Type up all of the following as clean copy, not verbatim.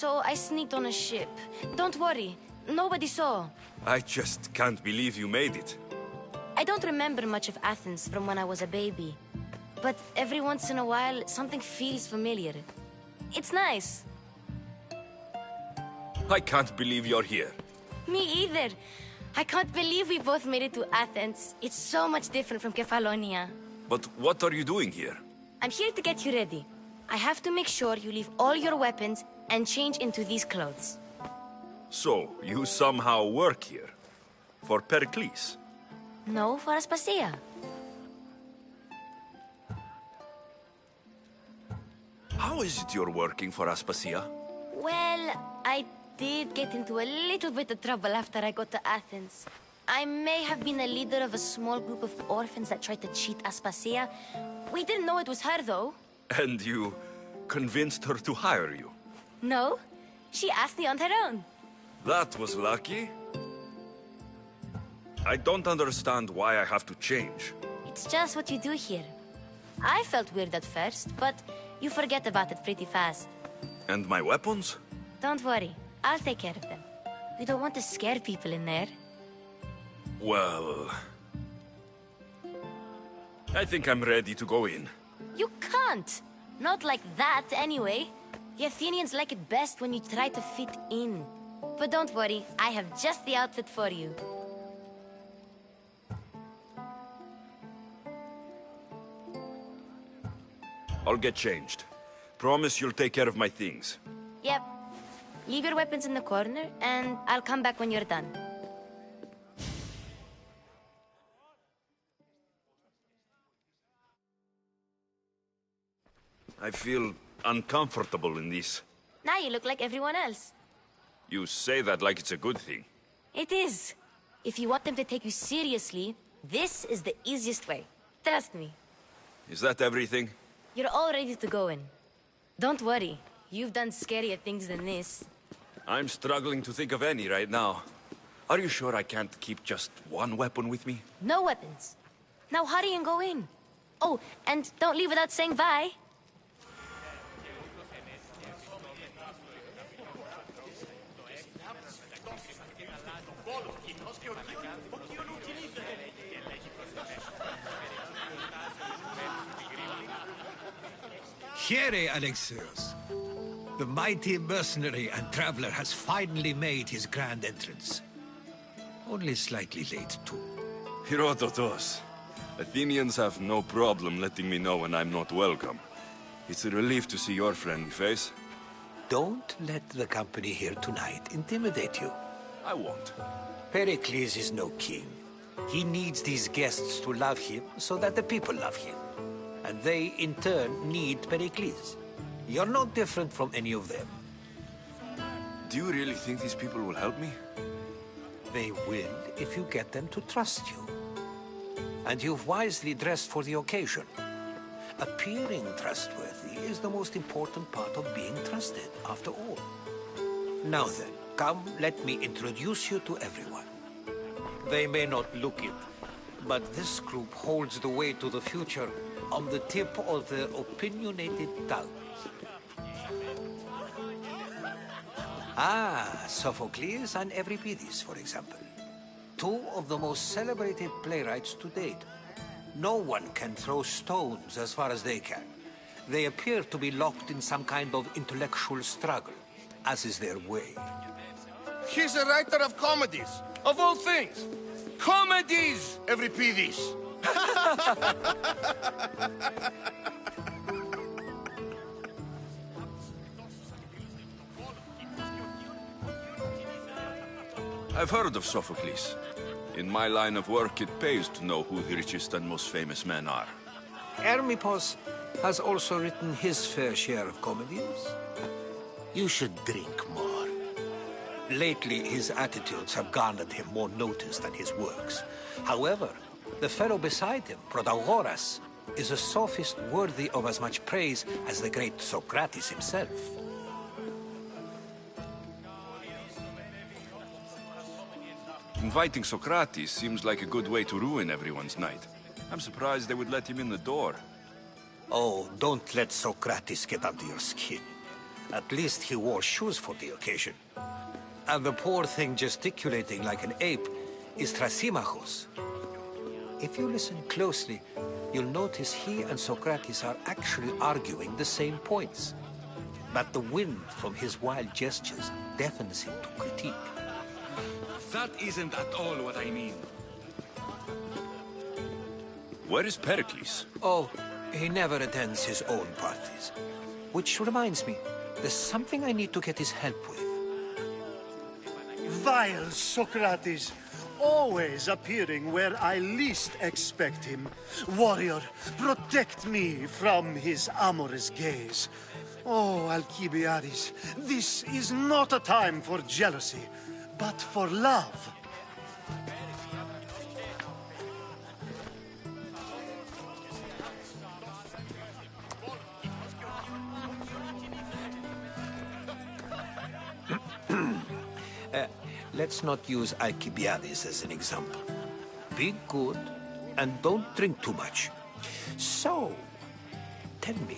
so I sneaked on a ship. Don't worry, nobody saw. I just can't believe you made it. I don't remember much of Athens from when I was a baby. But every once in a while, something feels familiar. It's nice. I can't believe you're here. Me either. I can't believe we both made it to Athens. It's so much different from Kefalonia. But what are you doing here? I'm here to get you ready. I have to make sure you leave all your weapons and change into these clothes. So, you somehow work here? For Pericles? No, for Aspasia. How is it you're working for Aspasia? Well, I did get into a little bit of trouble after I got to Athens. I may have been a leader of a small group of orphans that tried to cheat Aspasia. We didn't know it was her, though. And you convinced her to hire you? No, she asked me on her own. That was lucky. I don't understand why I have to change. It's just what you do here. I felt weird at first, but you forget about it pretty fast. And my weapons? Don't worry, I'll take care of them. We don't want to scare people in there. Well... I think I'm ready to go in. You can't! Not like that, anyway. The Athenians like it best when you try to fit in. But don't worry, I have just the outfit for you. I'll get changed. Promise you'll take care of my things. Yep. Leave your weapons in the corner, and I'll come back when you're done. I feel uncomfortable in this. Now you look like everyone else. You say that like it's a good thing. It is. If you want them to take you seriously, this is the easiest way. Trust me. Is that everything? You're all ready to go in. Don't worry. You've done scarier things than this. I'm struggling to think of any right now. Are you sure I can't keep just one weapon with me? No weapons. Now hurry and go in. Oh, and don't leave without saying bye. Here, Alexios. The mighty mercenary and traveler has finally made his grand entrance. Only slightly late, too. Herodotos. Athenians have no problem letting me know when I'm not welcome. It's a relief to see your friendly face. Don't let the company here tonight intimidate you. I won't. Pericles is no king. He needs these guests to love him so that the people love him. And they, in turn, need Pericles. You're no different from any of them. Do you really think these people will help me? They will if you get them to trust you. And you've wisely dressed for the occasion. Appearing trustworthy is the most important part of being trusted, after all. Now then, come, let me introduce you to everyone. They may not look it, but this group holds the way to the future on the tip of their opinionated tongues. Ah, Sophocles and Euripides, for example. Two of the most celebrated playwrights to date. No one can throw stones as far as they can. They appear to be locked in some kind of intellectual struggle, as is their way. He's a writer of comedies, of all things. Comedies, Euripides. I've heard of Sophocles. In my line of work, it pays to know who the richest and most famous men are. Hermippos has also written his fair share of comedies. You should drink more. Lately, his attitudes have garnered him more notice than his works. However, the fellow beside him, Protagoras, is a sophist worthy of as much praise as the great Socrates himself. Inviting Socrates seems like a good way to ruin everyone's night. I'm surprised they would let him in the door. Oh, don't let Socrates get under your skin. At least he wore shoes for the occasion. And the poor thing gesticulating like an ape is Thrasymachos. If you listen closely, you'll notice he and Socrates are actually arguing the same points. But the wind from his wild gestures deafens him to critique. That isn't at all what I mean. Where is Pericles? Oh, he never attends his own parties. Which reminds me, there's something I need to get his help with. Vile Socrates, always appearing where I least expect him. Warrior, protect me from his amorous gaze. Oh, Alcibiades, this is not a time for jealousy, but for love. Let's not use Alcibiades as an example. Be good and don't drink too much. So, tell me,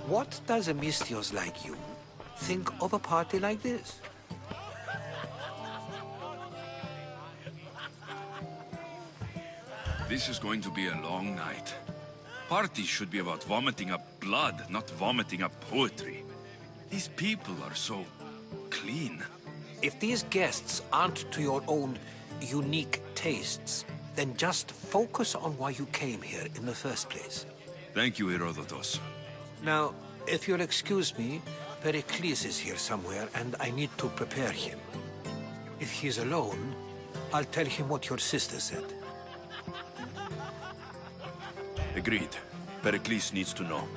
what does a Mystios like you think of a party like this? This is going to be a long night. Parties should be about vomiting up blood, not vomiting up poetry. These people are so clean. If these guests aren't to your own unique tastes, then just focus on why you came here in the first place. Thank you, Herodotus. Now, if you'll excuse me, Pericles is here somewhere, and I need to prepare him. If he's alone, I'll tell him what your sister said. Agreed. Pericles needs to know.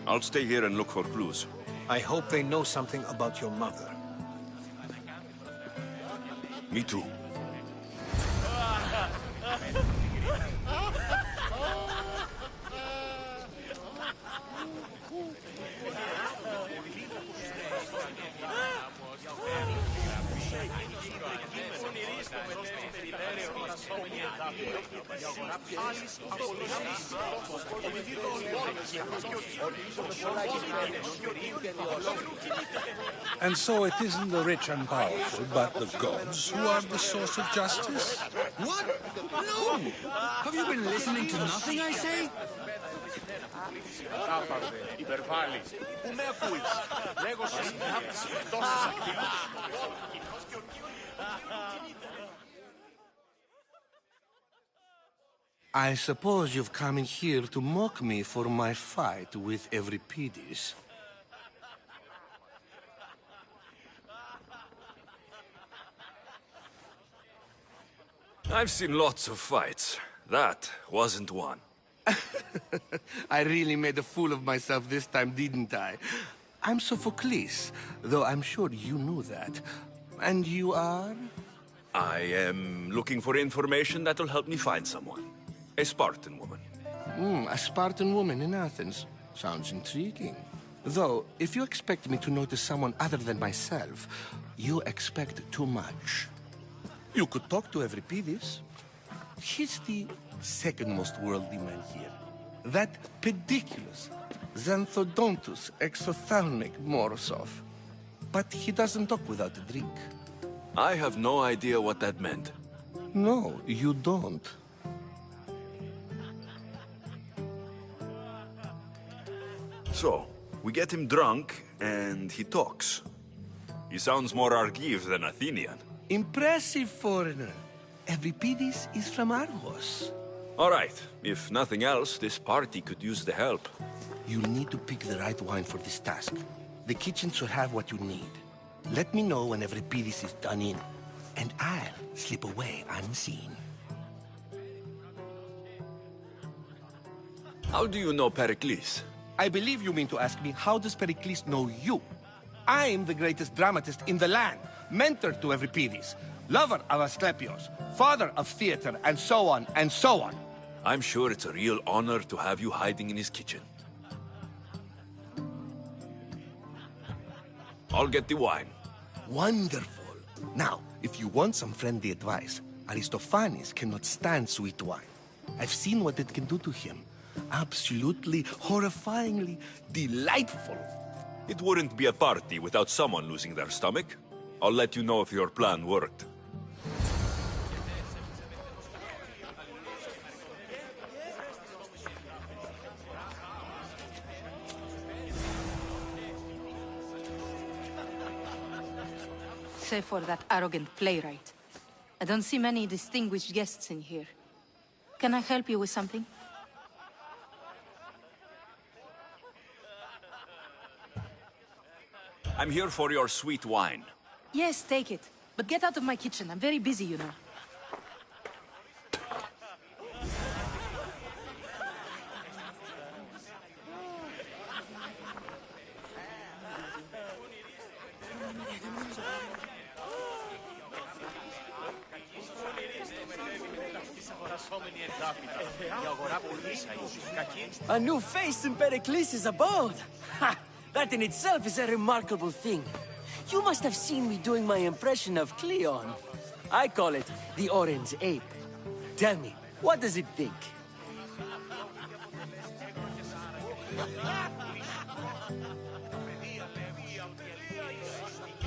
I'll stay here and look for clues. I hope they know something about your mother. Me too. And so it isn't the rich and powerful, but the gods who are the source of justice? What? No! Have you been listening to nothing I say? I suppose you've come in here to mock me for my fight with Euripides. I've seen lots of fights. That wasn't one. I really made a fool of myself this time, didn't I? I'm Sophocles, though I'm sure you knew that. And you are? I am looking for information that'll help me find someone. A Spartan woman. A Spartan woman in Athens. Sounds intriguing. Though, if you expect me to notice someone other than myself, you expect too much. You could talk to Euripides. He's the second most worldly man here. That pediculous, xanthodontus, exophthalmic Morosov. But he doesn't talk without a drink. I have no idea what that meant. No, you don't. So, we get him drunk, and he talks. He sounds more Argive than Athenian. Impressive, foreigner. Euripides is from Argos. All right, if nothing else, this party could use the help. You'll need to pick the right wine for this task. The kitchen should have what you need. Let me know when Euripides is done in, and I'll slip away unseen. How do you know Pericles? I believe you mean to ask me, how does Pericles know you? I'm the greatest dramatist in the land, mentor to Euripides, lover of Asclepios, father of theater, and so on, and so on. I'm sure it's a real honor to have you hiding in his kitchen. I'll get the wine. Wonderful. Now, if you want some friendly advice, Aristophanes cannot stand sweet wine. I've seen what it can do to him. Absolutely, horrifyingly delightful. It wouldn't be a party without someone losing their stomach. I'll let you know if your plan worked. Save for that arrogant playwright. I don't see many distinguished guests in here. Can I help you with something? I'm here for your sweet wine. Yes, take it. But get out of my kitchen. I'm very busy, you know. A new face in Pericles' abode! Ha! That in itself is a remarkable thing. You must have seen me doing my impression of Cleon. I call it the Orange Ape. Tell me, what does it think?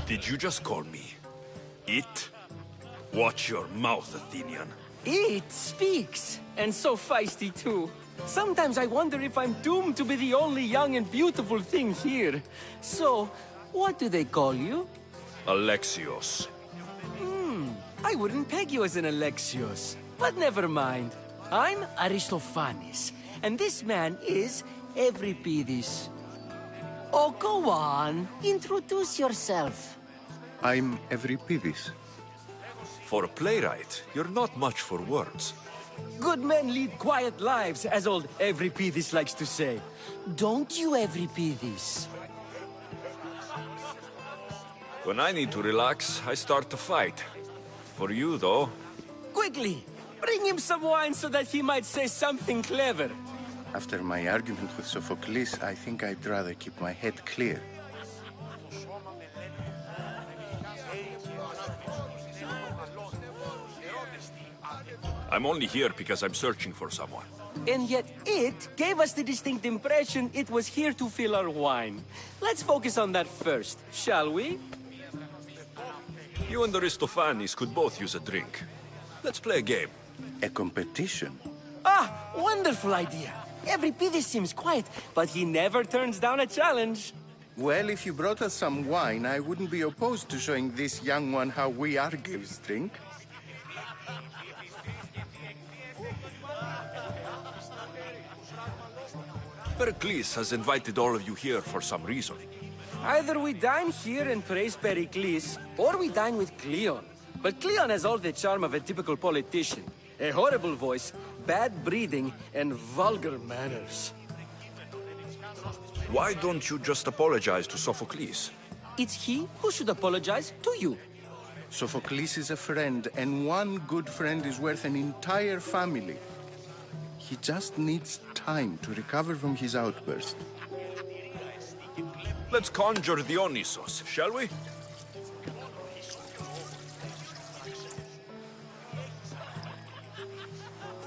Did you just call me it? Watch your mouth, Athenian. It speaks, and so feisty too. Sometimes I wonder if I'm doomed to be the only young and beautiful thing here. So, what do they call you? Alexios. I wouldn't peg you as an Alexios. But never mind. I'm Aristophanes, and this man is Euripides. Oh, go on. Introduce yourself. I'm Euripides. For a playwright, you're not much for words. Good men lead quiet lives, as old Euripides likes to say. Don't you, Euripides? When I need to relax, I start to fight. For you, though... Quickly! Bring him some wine so that he might say something clever. After my argument with Sophocles, I think I'd rather keep my head clear. I'm only here because I'm searching for someone. And yet it gave us the distinct impression it was here to fill our wine. Let's focus on that first, shall we? You and Aristophanes could both use a drink. Let's play a game. A competition? Ah, wonderful idea. Euripides seems quiet, but he never turns down a challenge. Well, if you brought us some wine, I wouldn't be opposed to showing this young one how we Argives drink. Pericles has invited all of you here for some reason. Either we dine here and praise Pericles, or we dine with Cleon. But Cleon has all the charm of a typical politician. A horrible voice, bad breeding, and vulgar manners. Why don't you just apologize to Sophocles? It's he who should apologize to you. Sophocles is a friend, and one good friend is worth an entire family. He just needs time to recover from his outburst. Let's conjure Dionysos, shall we?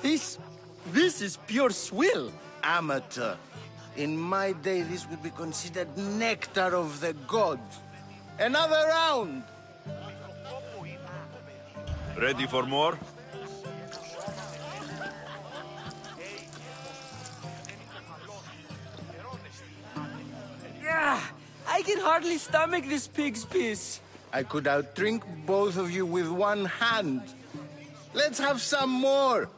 This is pure swill. Amateur. In my day, this would be considered nectar of the gods. Another round! Ready for more? I can hardly stomach this pig's piss. I could outdrink both of you with one hand. Let's have some more!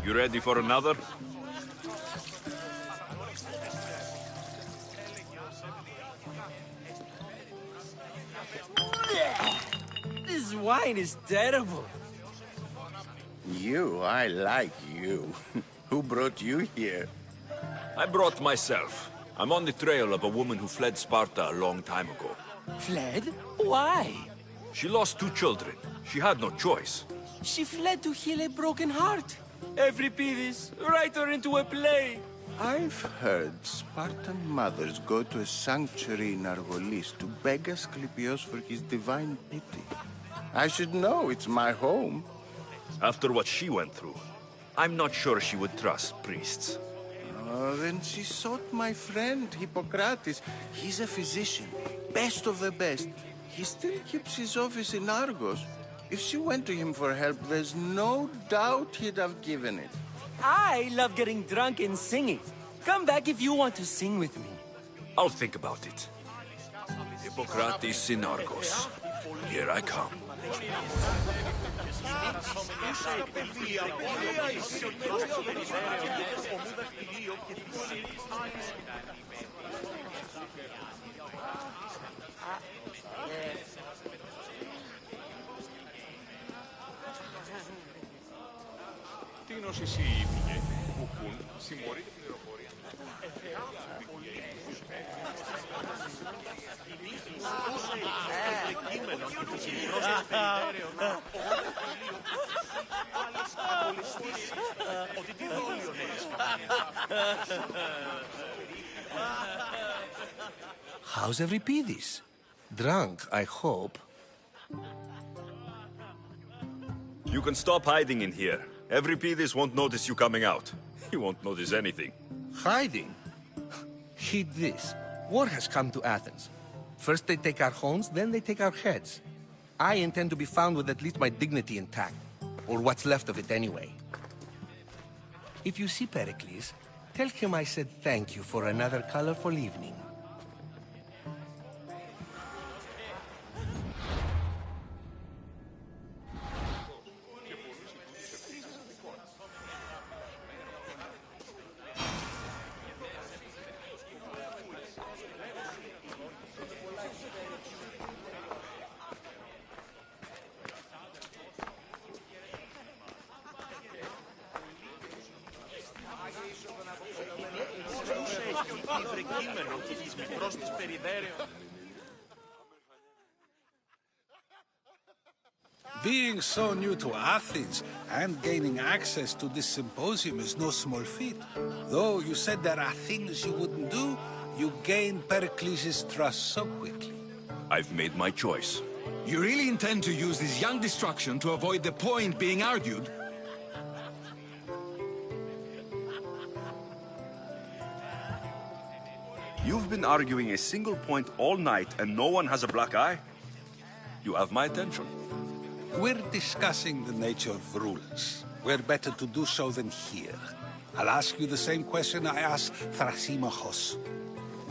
You ready for another? This wine is terrible. I like you. Who brought you here? I brought myself. I'm on the trail of a woman who fled Sparta a long time ago. Fled? Why? She lost 2 children. She had no choice. She fled to heal a broken heart. Euripides, write her into a play. I've heard Spartan mothers go to a sanctuary in Argolis to beg Asclepios for his divine pity. I should know, it's my home. After what she went through, I'm not sure she would trust priests. Oh, then she sought my friend, Hippocrates. He's a physician, best of the best. He still keeps his office in Argos. If she went to him for help, there's no doubt he'd have given it. I love getting drunk and singing. Come back if you want to sing with me. I'll think about it. Hippocrates in Argos. Here I come. Τίνος εσύ ήπηγε, που πουν, συμμορείται πληροφορία. How's Euripides? Drunk, I hope. You can stop hiding in here. Euripides won't notice you coming out. He won't notice anything. Hiding? Heed this. War has come to Athens. First they take our homes, then they take our heads. I intend to be found with at least my dignity intact. Or what's left of it anyway. If you see Pericles, tell him I said thank you for another colorful evening. Being so new to Athens and gaining access to this symposium is no small feat. Though you said there are things you wouldn't do, you gained Pericles' trust so quickly. I've made my choice. You really intend to use this young destruction to avoid the point being argued? You've been arguing a single point all night and no one has a black eye? You have my attention. We're discussing the nature of rulers. Where better to do so than here? I'll ask you the same question I asked Thrasymachos.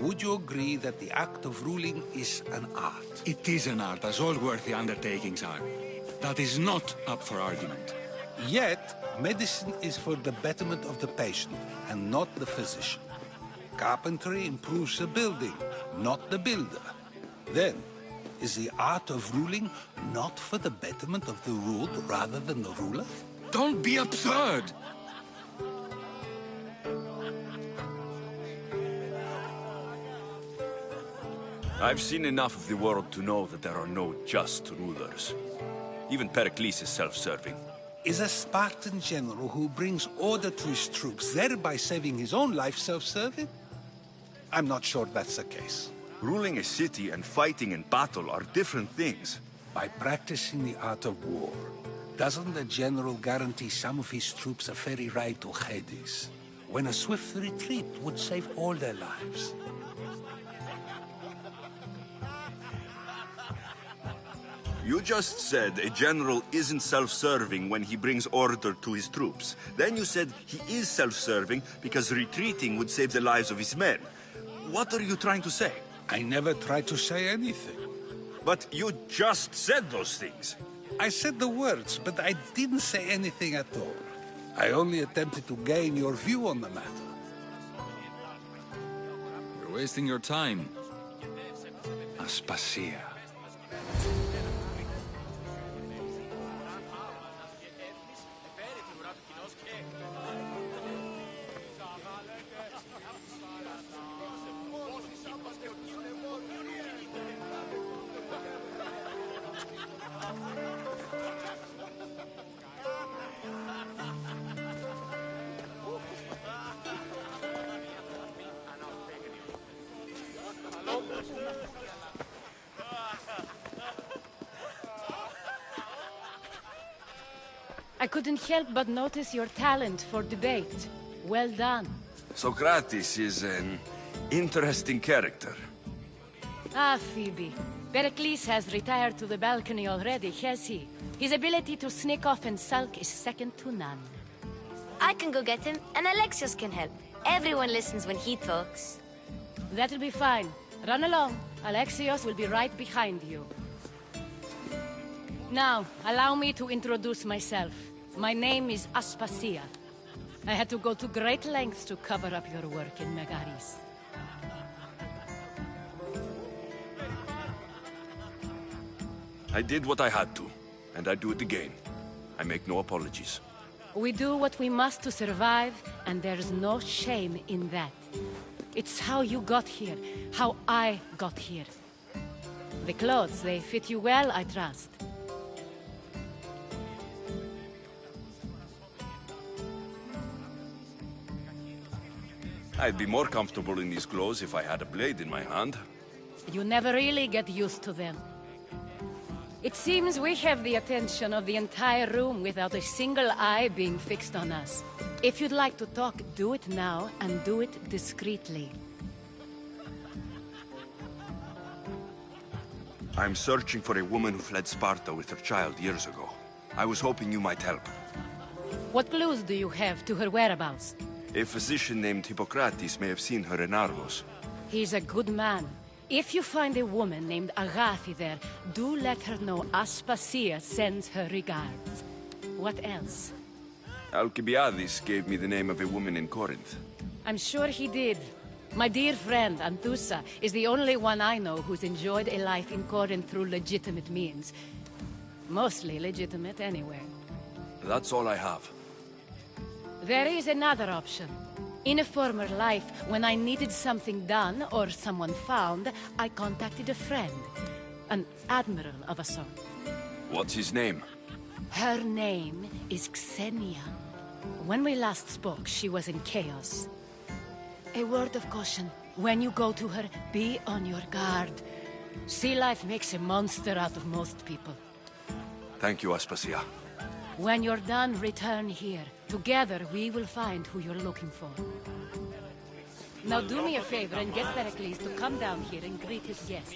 Would you agree that the act of ruling is an art? It is an art, as all worthy undertakings are. That is not up for argument. Yet, medicine is for the betterment of the patient and not the physician. Carpentry improves the building, not the builder. Then, is the art of ruling not for the betterment of the ruled rather than the ruler? Don't be absurd! I've seen enough of the world to know that there are no just rulers. Even Pericles is self-serving. Is a Spartan general who brings order to his troops, thereby saving his own life, self-serving? I'm not sure that's the case. Ruling a city and fighting in battle are different things. By practicing the art of war, doesn't the general guarantee some of his troops a ferry ride to Hades, when a swift retreat would save all their lives? You just said a general isn't self-serving when he brings order to his troops. Then you said he is self-serving because retreating would save the lives of his men. What are you trying to say? I never tried to say anything. But you just said those things. I said the words, but I didn't say anything at all. I only attempted to gain your view on the matter. You're wasting your time. Aspasia. I couldn't help but notice your talent for debate. Well done. Socrates is an interesting character. Ah, Phoebe. Pericles has retired to the balcony already, has he? His ability to sneak off and sulk is second to none. I can go get him, and Alexios can help. Everyone listens when he talks. That'll be fine. Run along. Alexios will be right behind you. Now, allow me to introduce myself. My name is Aspasia. I had to go to great lengths to cover up your work in Megaris. I did what I had to, and I do it again. I make no apologies. We do what we must to survive, and there's no shame in that. It's how you got here, how I got here. The clothes, they fit you well, I trust. I'd be more comfortable in these clothes if I had a blade in my hand. You never really get used to them. It seems we have the attention of the entire room without a single eye being fixed on us. If you'd like to talk, do it now, and do it discreetly. I'm searching for a woman who fled Sparta with her child years ago. I was hoping you might help. What clues do you have to her whereabouts? A physician named Hippocrates may have seen her in Argos. He's a good man. If you find a woman named Agathi there, do let her know Aspasia sends her regards. What else? Alcibiades gave me the name of a woman in Corinth. I'm sure he did. My dear friend, Anthusa, is the only one I know who's enjoyed a life in Corinth through legitimate means. Mostly legitimate anywhere. That's all I have. There is another option. In a former life, when I needed something done or someone found, I contacted a friend. An admiral of a sort. What's his name? Her name is Xenia. When we last spoke, she was in chaos. A word of caution. When you go to her, be on your guard. Sea life makes a monster out of most people. Thank you, Aspasia. When you're done, return here. Together, we will find who you're looking for. Now do me a favor and get Pericles to come down here and greet his guests.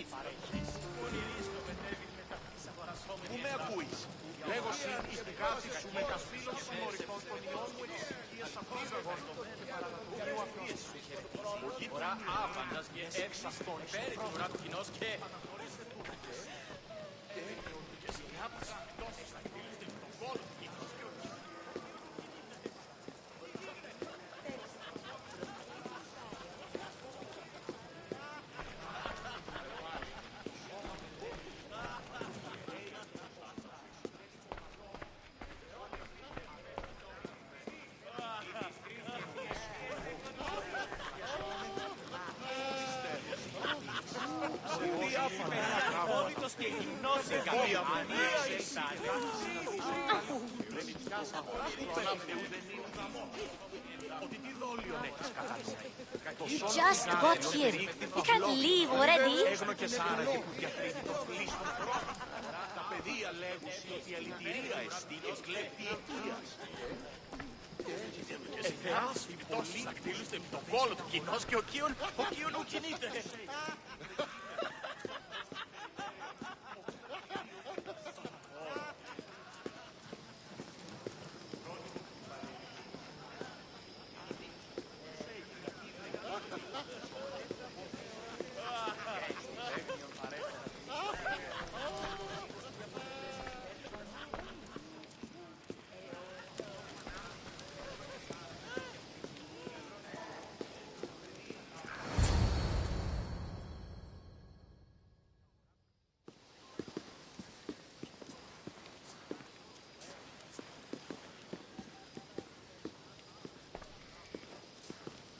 You just got here. You can't leave already.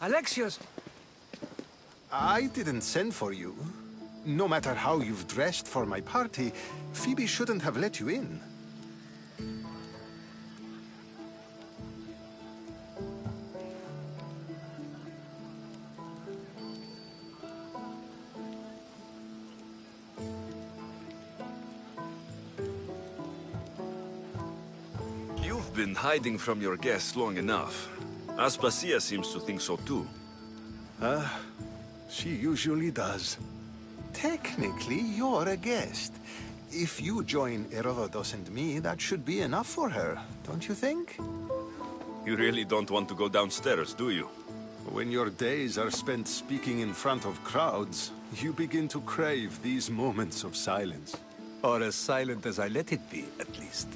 Alexios! I didn't send for you. No matter how you've dressed for my party, Phoebe shouldn't have let you in. You've been hiding from your guests long enough. Aspasia seems to think so too. She usually does. Technically, you're a guest. If you join Herodotus and me, that should be enough for her, don't you think? You really don't want to go downstairs, do you? When your days are spent speaking in front of crowds, you begin to crave these moments of silence. Or as silent as I let it be, at least.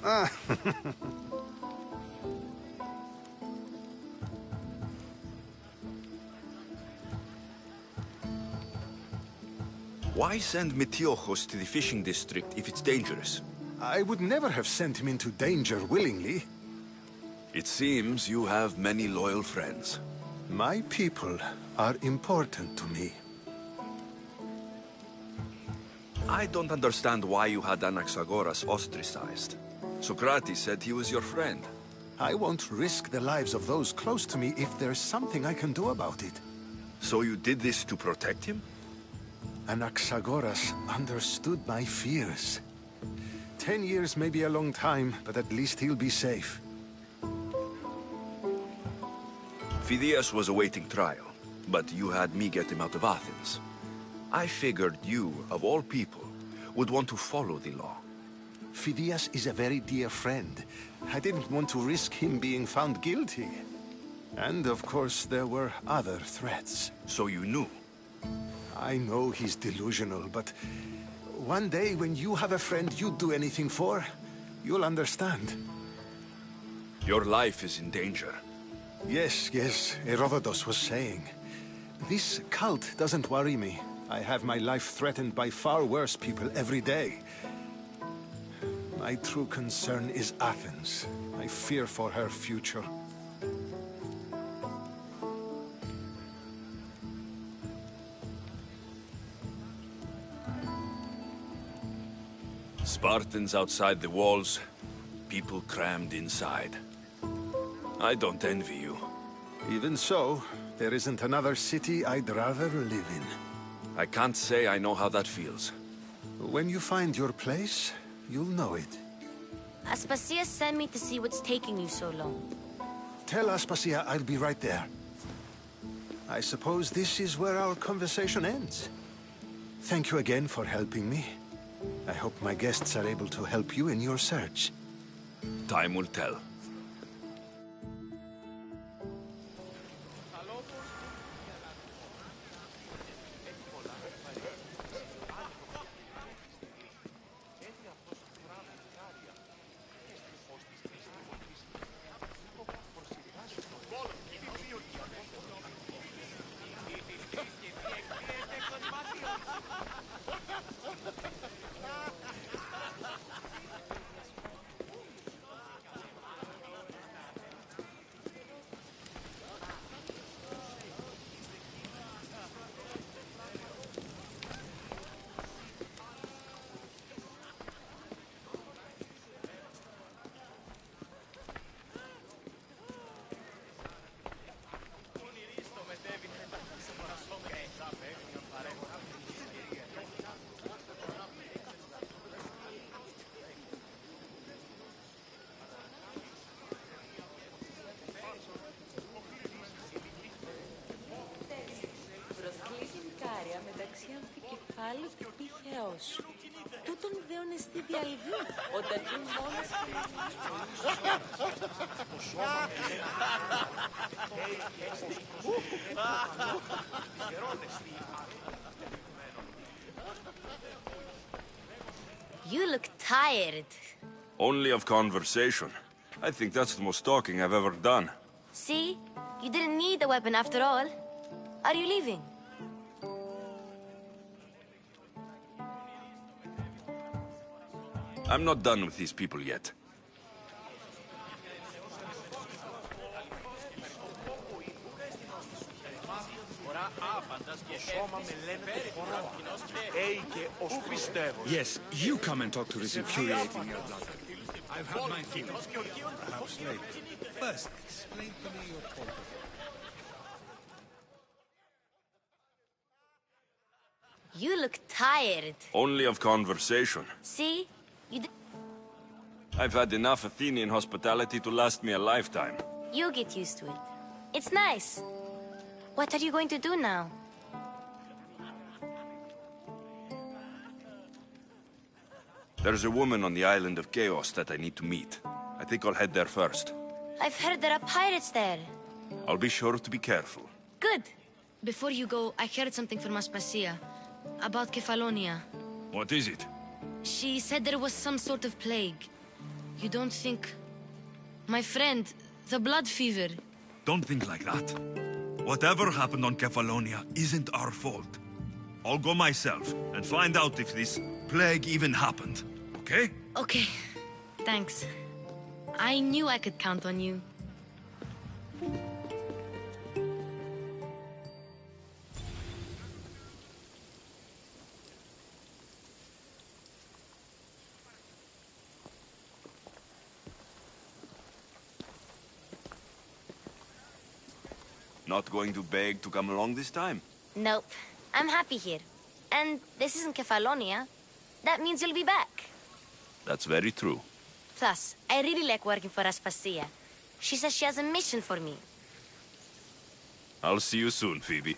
Why send Metiochos to the fishing district if it's dangerous? I would never have sent him into danger willingly. It seems you have many loyal friends. My people are important to me. I don't understand why you had Anaxagoras ostracized. Socrates said he was your friend. I won't risk the lives of those close to me if there's something I can do about it. So you did this to protect him? Anaxagoras understood my fears. 10 years may be a long time, but at least he'll be safe. Phidias was awaiting trial, but you had me get him out of Athens. I figured you, of all people, would want to follow the law. Phidias is a very dear friend. I didn't want to risk him being found guilty. And of course, there were other threats. So you knew? I know he's delusional, but one day when you have a friend you'd do anything for, you'll understand. Your life is in danger. Yes, Herodotus was saying. This cult doesn't worry me. I have my life threatened by far worse people every day. My true concern is Athens. I fear for her future. Spartans outside the walls, people crammed inside. I don't envy you. Even so, there isn't another city I'd rather live in. I can't say I know how that feels. When you find your place, you'll know it. Aspasia sent me to see what's taking you so long. Tell Aspasia I'll be right there. I suppose this is where our conversation ends. Thank you again for helping me. I hope my guests are able to help you in your search. Time will tell. Τούτον δέον εστί διαλγή, όταν τι μόνος You look tired. Only of conversation. I think that's the most talking I've ever done. See? You didn't need the weapon after all. Are you leaving? I'm not done with these people yet. Yes, you come and talk to this infuriating brother. I've had my feelings. Perhaps later. First, explain to me your point of view. You look tired. Only of conversation. See? I've had enough Athenian hospitality to last me a lifetime. You'll get used to it. It's nice. What are you going to do now? There's a woman on the island of Chaos that I need to meet. I think I'll head there first. I've heard there are pirates there. I'll be sure to be careful. Good. Before you go, I heard something from Aspasia. About Kefalonia. What is it? She said there was some sort of plague. You don't think... My friend, the blood fever. Don't think like that. Whatever happened on Kefalonia isn't our fault. I'll go myself and find out if this plague even happened, okay? Okay. Thanks. I knew I could count on you. Not going to beg to come along this time? Nope. I'm happy here. And this isn't Kefalonia. That means you'll be back. That's very true. Plus, I really like working for Aspasia. She says she has a mission for me. I'll see you soon, Phoebe.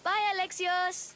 Bye, Alexios!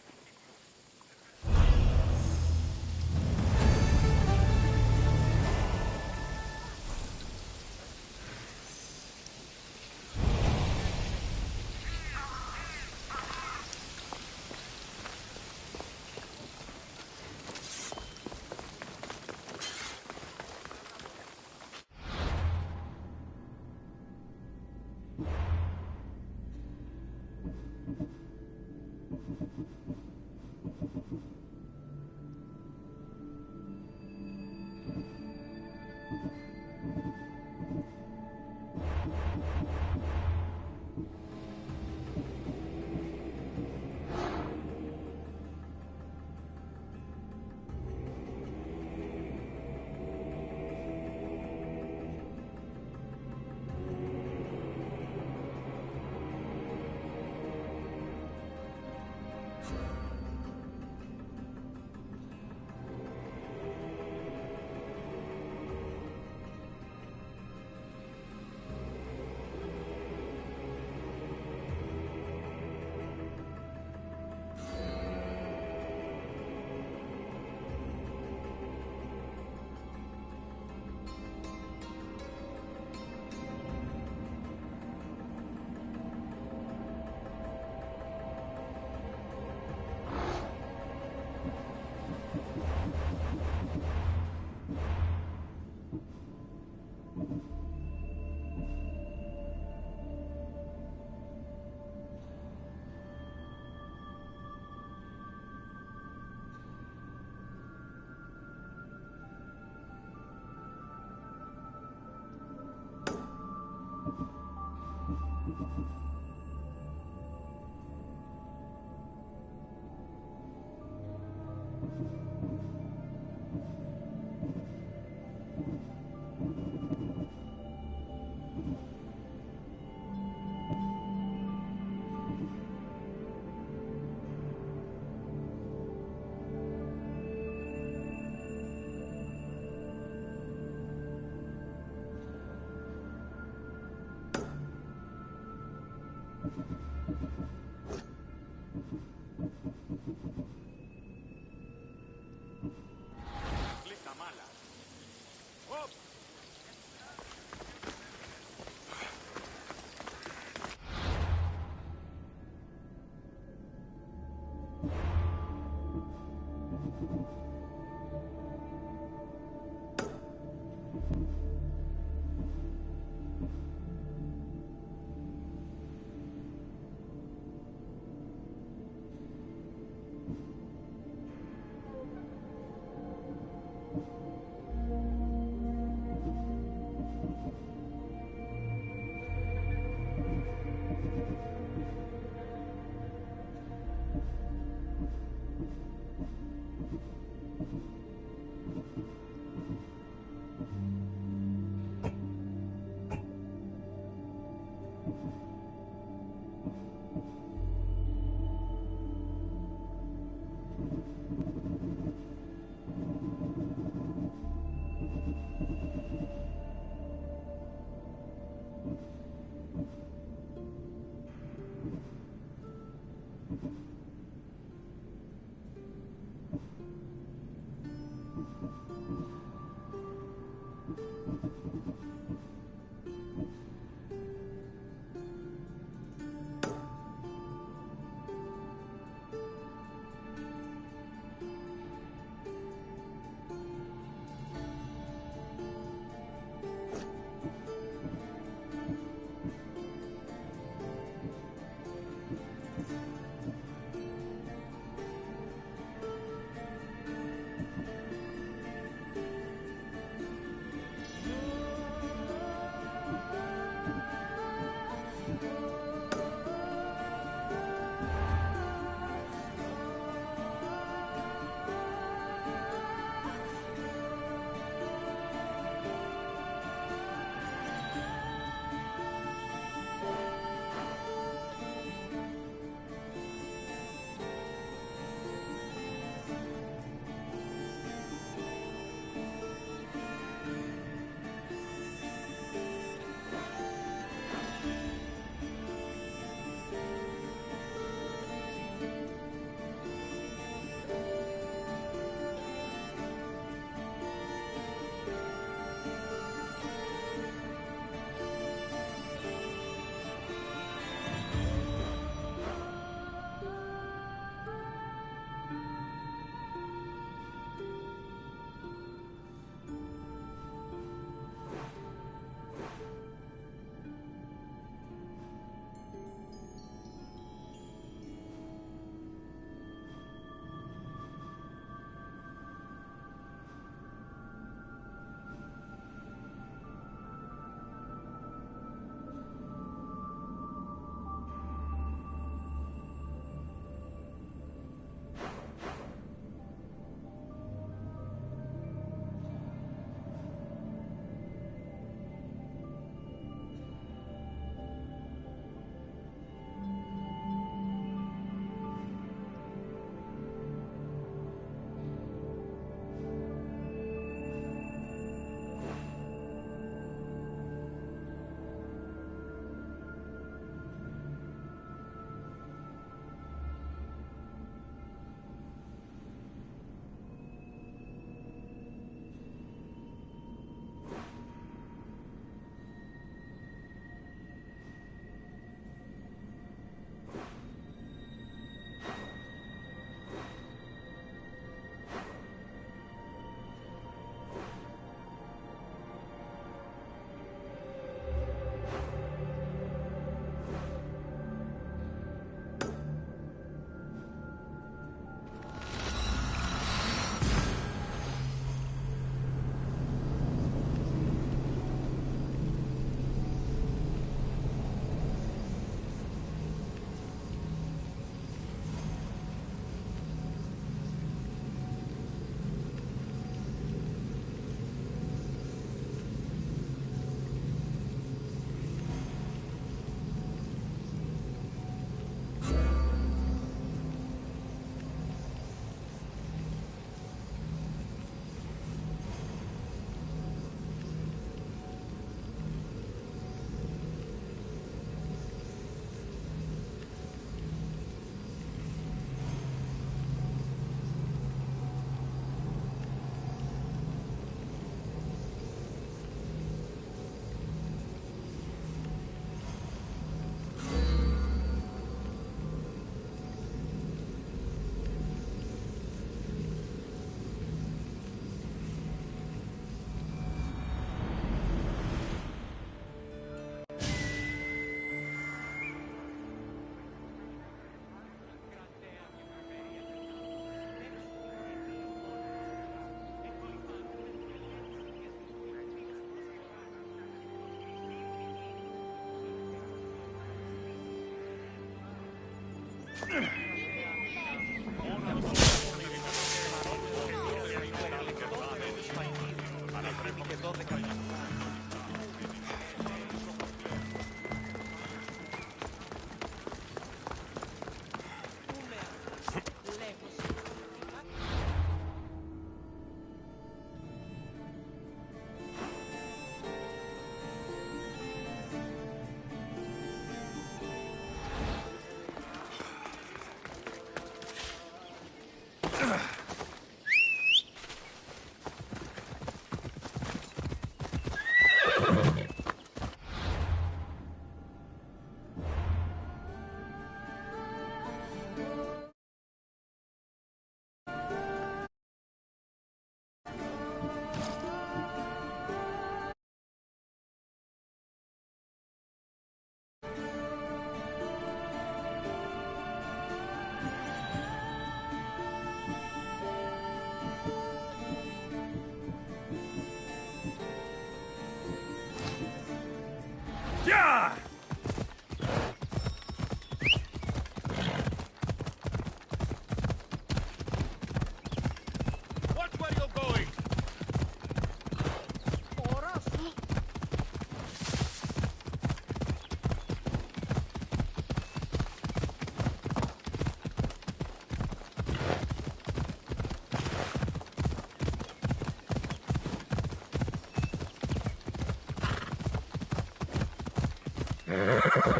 Watch where you're going!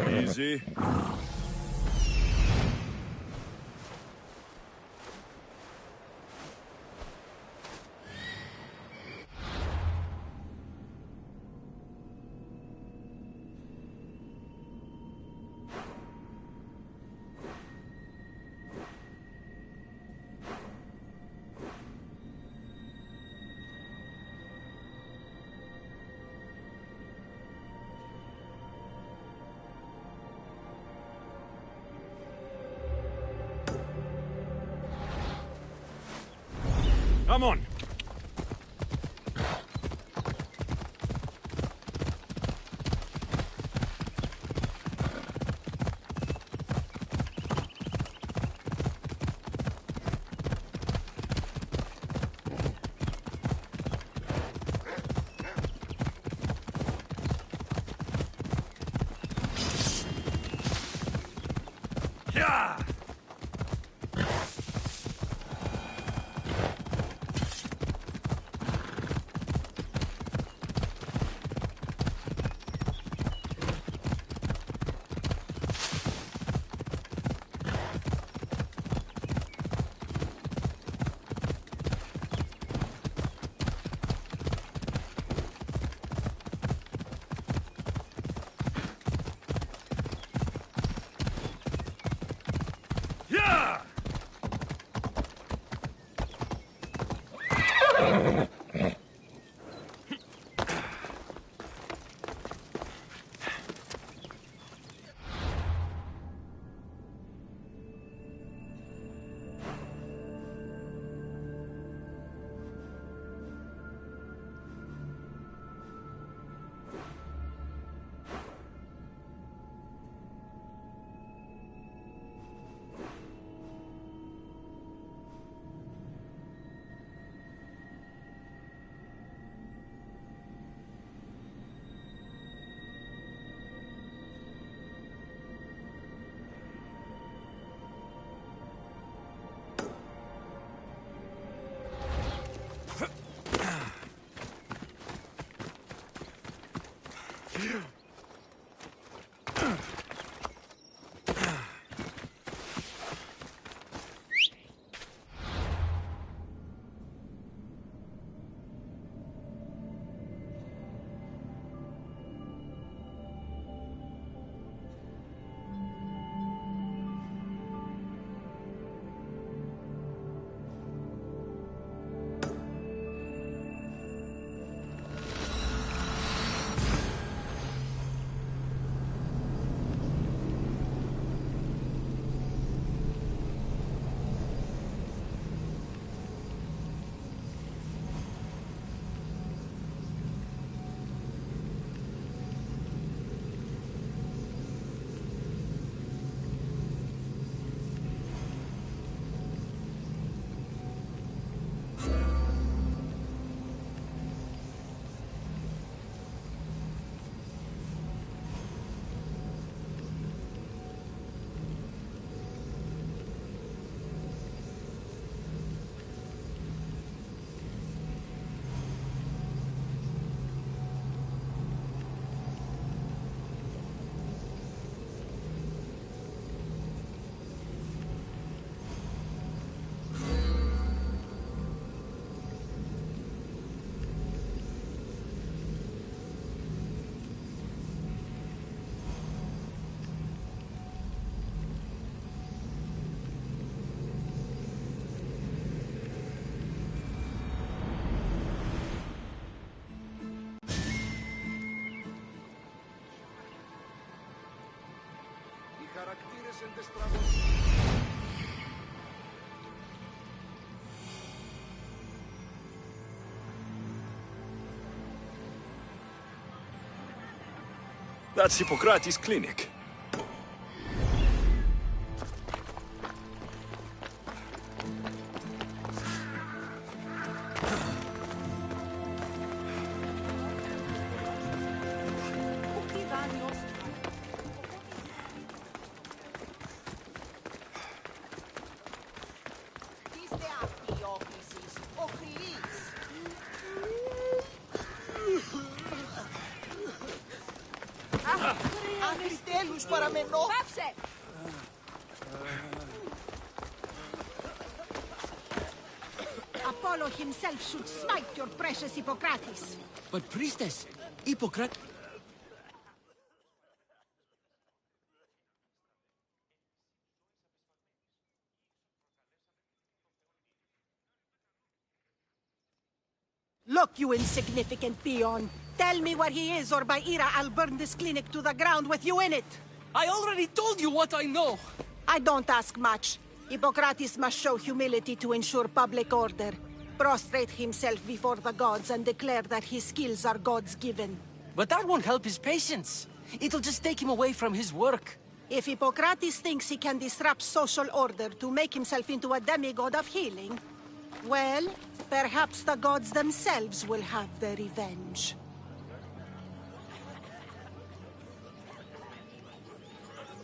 Easy. Come on! That's Hippocrates' clinic. Αριστέλους παραμενώ. Πάψε! Apollo himself should smite your precious Hippocrates. But priestess, Hippocrates... Look, you insignificant peon. Tell me where he is, or by Ira, I'll burn this clinic to the ground with you in it. I already told you what I know. I don't ask much. Hippocrates must show humility to ensure public order. Prostrate himself before the gods and declare that his skills are gods-given. But that won't help his patients. It'll just take him away from his work. If Hippocrates thinks he can disrupt social order to make himself into a demigod of healing, well, perhaps the gods themselves will have their revenge.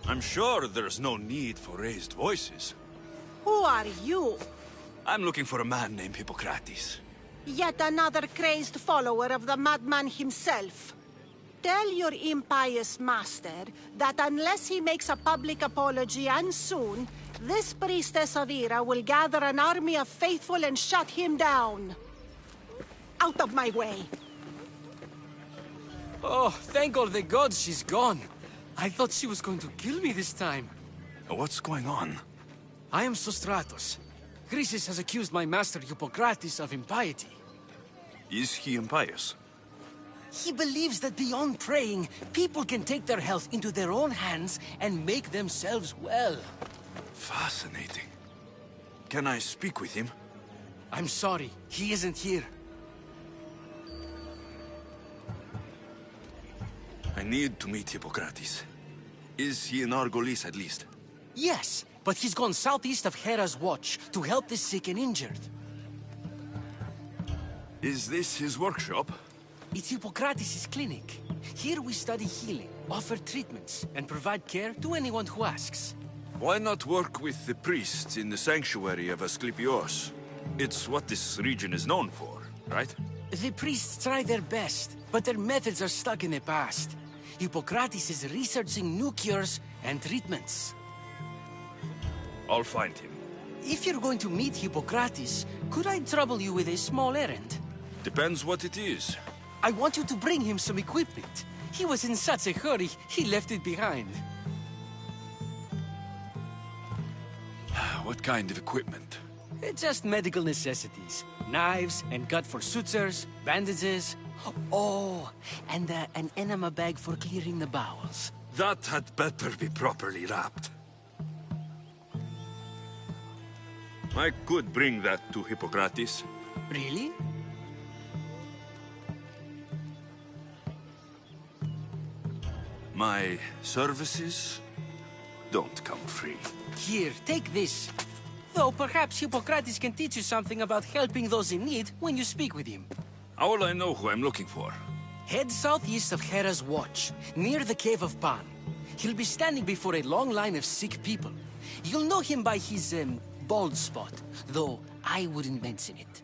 I'm sure there's no need for raised voices. Who are you? I'm looking for a man named Hippocrates. Yet another crazed follower of the madman himself. Tell your impious master that unless he makes a public apology, and soon, this priestess of Ira will gather an army of faithful and shut him down. Out of my way. Oh, thank all the gods she's gone. I thought she was going to kill me this time. What's going on? I am Sostratos. Chrysis has accused my master Hippocrates of impiety. Is he impious? He believes that beyond praying, people can take their health into their own hands and make themselves well. Fascinating. Can I speak with him? I'm sorry, he isn't here. I need to meet Hippocrates. Is he in Argolis at least? Yes, but he's gone southeast of Hera's Watch to help the sick and injured. Is this his workshop? It's Hippocrates' clinic. Here we study healing, offer treatments, and provide care to anyone who asks. Why not work with the priests in the sanctuary of Asclepios? It's what this region is known for, right? The priests try their best, but their methods are stuck in the past. Hippocrates is researching new cures and treatments. I'll find him. If you're going to meet Hippocrates, could I trouble you with a small errand? Depends what it is. I want you to bring him some equipment. He was in such a hurry, he left it behind. What kind of equipment? Just medical necessities. Knives and gut for sutures, bandages. Oh, and an enema bag for clearing the bowels. That had better be properly wrapped. I could bring that to Hippocrates. Really? My services don't come free. Here, take this. Though perhaps Hippocrates can teach you something about helping those in need when you speak with him. How will I know who I'm looking for? Head southeast of Hera's Watch, near the Cave of Pan. He'll be standing before a long line of sick people. You'll know him by his, bald spot, though I wouldn't mention it.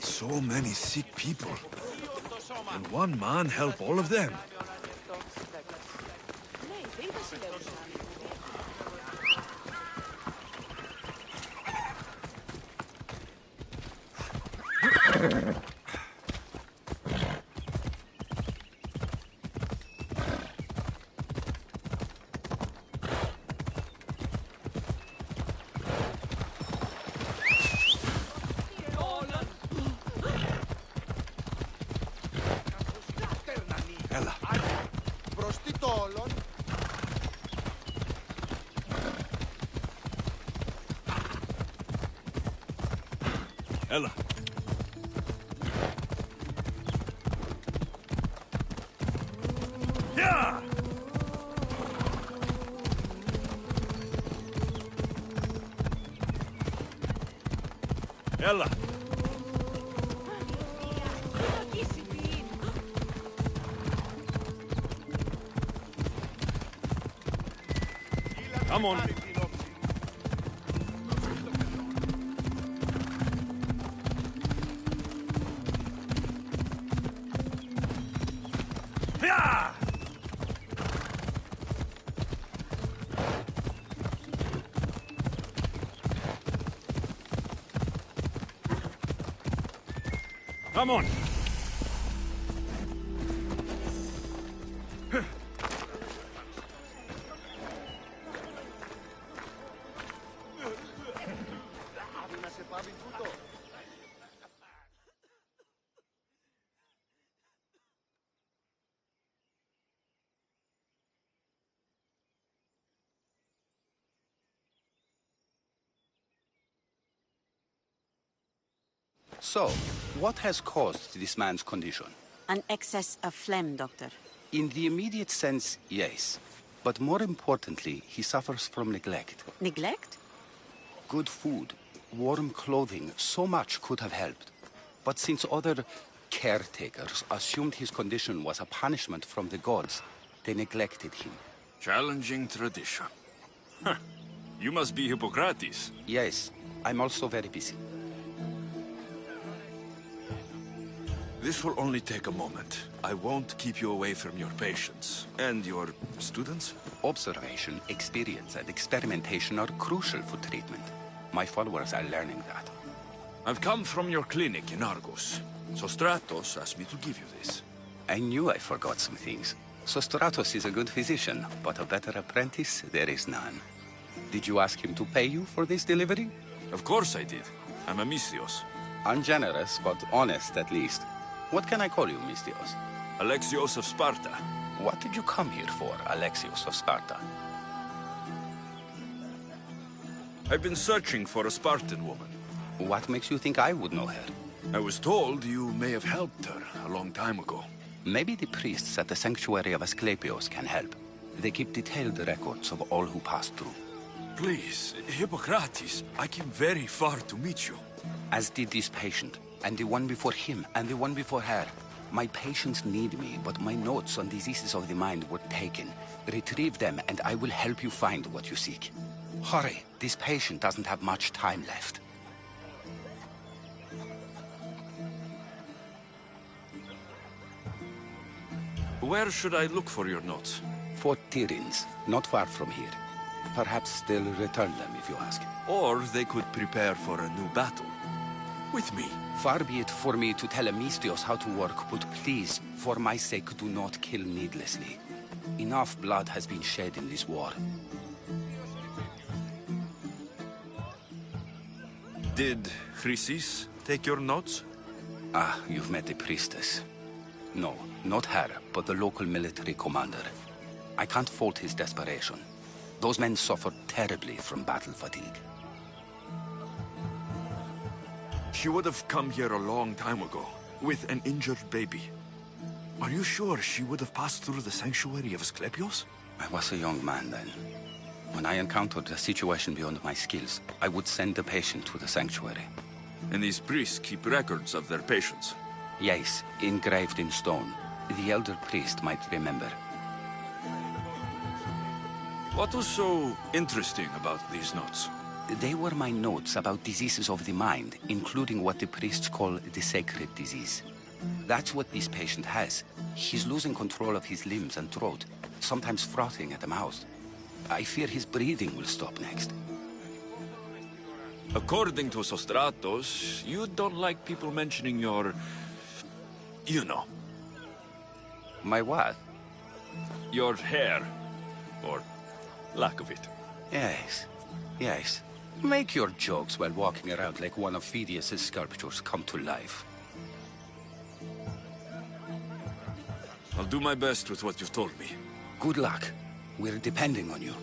So many sick people. Can one man help all of them? يلا. يا يلا. Come on. Yeah! Come on. So, what has caused this man's condition? An excess of phlegm, Doctor. In the immediate sense, yes. But more importantly, he suffers from neglect. Neglect? Good food, warm clothing, so much could have helped. But since other caretakers assumed his condition was a punishment from the gods, they neglected him. Challenging tradition. Huh. You must be Hippocrates. Yes, I'm also very busy. This will only take a moment. I won't keep you away from your patients. And your students? Observation, experience, and experimentation are crucial for treatment. My followers are learning that. I've come from your clinic in Argos. Sostratos asked me to give you this. I knew I forgot some things. Sostratos is a good physician, but a better apprentice there is none. Did you ask him to pay you for this delivery? Of course I did. I'm a Mystios. Ungenerous, but honest at least. What can I call you, Mystios? Alexios of Sparta. What did you come here for, Alexios of Sparta? I've been searching for a Spartan woman. What makes you think I would know her? I was told you may have helped her a long time ago. Maybe the priests at the sanctuary of Asclepios can help. They keep detailed records of all who passed through. Please, Hippocrates, I came very far to meet you. As did this patient, and the one before him, and the one before her. My patients need me, but my notes on diseases of the mind were taken. Retrieve them, and I will help you find what you seek. Hurry, this patient doesn't have much time left. Where should I look for your notes? Fort Tyrins, not far from here. Perhaps they'll return them if you ask. Or they could prepare for a new battle. With me. Far be it for me to tell Amistios how to work, but please, for my sake, do not kill needlessly. Enough blood has been shed in this war. Did Chrysis take your notes? Ah, you've met the priestess. No, not her, but the local military commander. I can't fault his desperation. Those men suffered terribly from battle fatigue. She would have come here a long time ago, with an injured baby. Are you sure she would have passed through the sanctuary of Asclepios? I was a young man then. When I encountered a situation beyond my skills, I would send the patient to the sanctuary. And these priests keep records of their patients? Yes, engraved in stone. The elder priest might remember. What was so interesting about these notes? They were my notes about diseases of the mind, including what the priests call the sacred disease. That's what this patient has. He's losing control of his limbs and throat, sometimes frothing at the mouth. I fear his breathing will stop next. According to Sostratos, you don't like people mentioning your... you know. My what? Your hair. Or lack of it. Yes, yes. Make your jokes while walking around like one of Phidias' sculptures come to life. I'll do my best with what you've told me. Good luck. We're depending on you.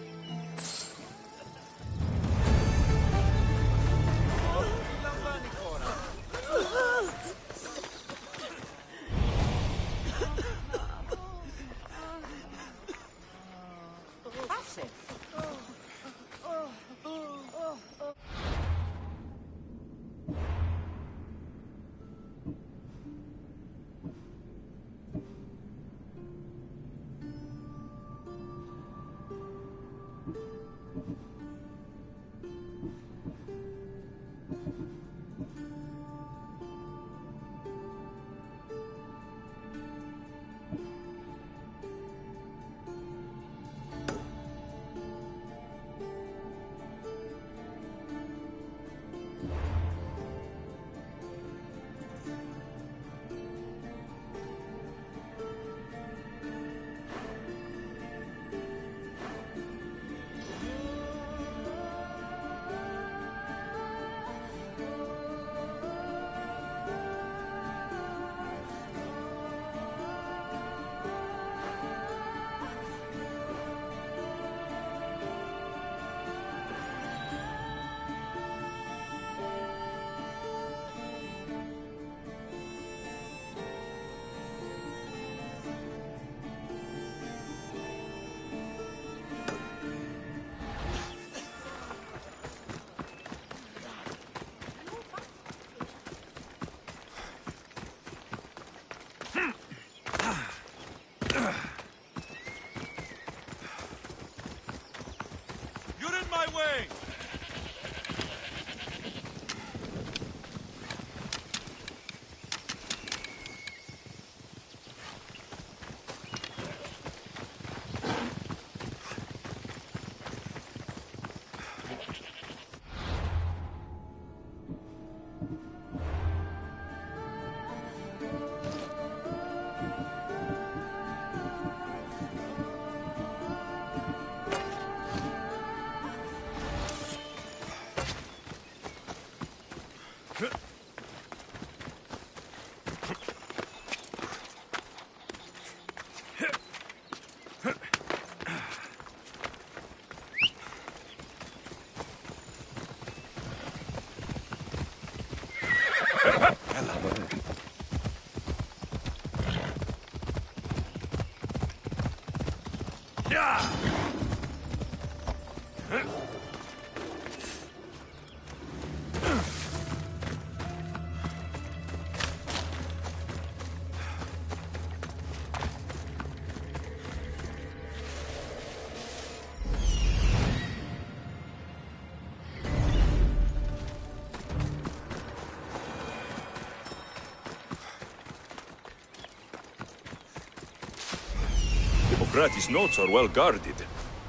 Hippocrates' notes are well guarded.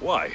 Why?